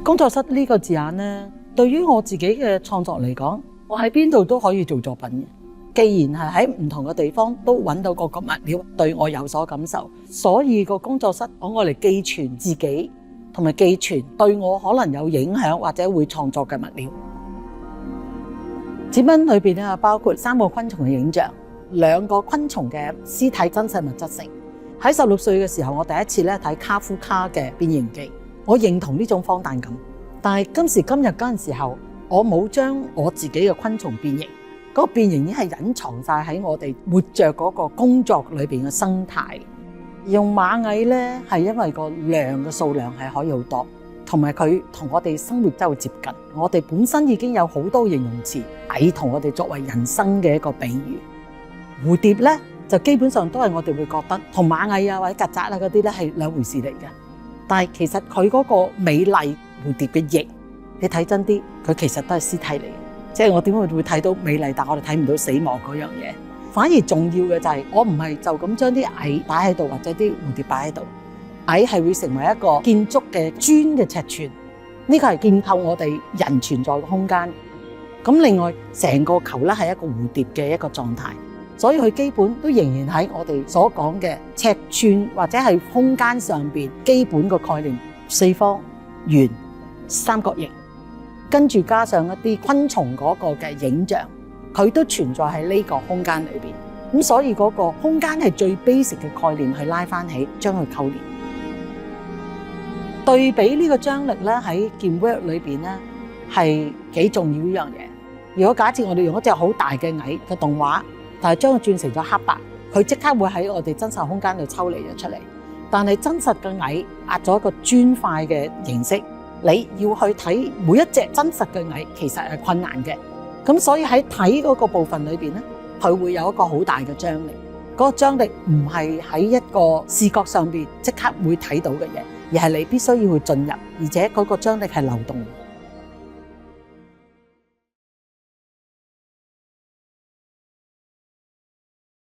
工作室呢個字眼呢，對於我自己嘅創作嚟講，我喺邊度都可以做作品嘅。既然係喺唔同嘅地方都揾到嗰個物料對我有所感受，所以個工作室我嚟寄存自己同埋寄存對我可能有影響或者會創作嘅物料。展品裏邊咧包括3個昆蟲嘅影像，2個昆蟲嘅屍體真實物質性。喺16歲嘅時候，我第一次咧睇卡夫卡嘅變形記，我認同呢種荒誕感。但係今時今日嗰陣時候，我冇將我自己嘅昆蟲變形，嗰個變形已經係隱藏晒喺我哋活着嗰個工作裏邊嘅生態。用螞蟻咧係因為個量嘅數量係可以好多，同埋佢同我哋生活真係接近。我哋本身已經有好多形容詞蟻同我哋作為人生嘅一個比喻。蝴蝶咧就基本上都係我哋會覺得同螞蟻啊或者曱甴啊嗰啲咧係兩回事嚟嘅。但係其實佢嗰個美麗蝴蝶嘅翼，你睇真啲，佢其實都係屍體嚟嘅。即係我點會睇到美麗，但我哋睇唔到死亡嗰樣嘢。反而重要嘅就係我唔係就咁將啲蟻擺喺度，或者啲蝴蝶擺喺度。蟻係會成為一個建築嘅磚嘅尺寸，呢個係建構我哋人存在嘅空間。咁另外成個球咧係一個蝴蝶嘅一個狀態，所以佢基本都仍然喺我哋所講嘅尺寸或者係空間上邊基本個概念：四方、圓、三角形，跟住加上一啲昆蟲嗰個嘅影像，佢都存在喺呢個空間裏邊。咁所以嗰個空間係最 basic 嘅概念去拉翻起，將佢扣連。對比呢個張力咧喺件 work 裏邊咧係幾重要一樣嘢。如果假設我哋用一隻好大嘅蟻嘅動畫，但係將佢轉成咗黑白，佢即刻會喺我哋真實空間度抽離咗出嚟。但係真實嘅蟻壓咗一個磚塊嘅形式，你要去睇每一隻真實嘅蟻，其實係困難嘅。咁所以喺睇嗰個部分裏邊咧，佢會有一個好大嘅張力。嗰個張力唔係喺一個視覺上邊即刻會睇到嘅嘢，而係你必須要去進入，而且嗰個張力係流動。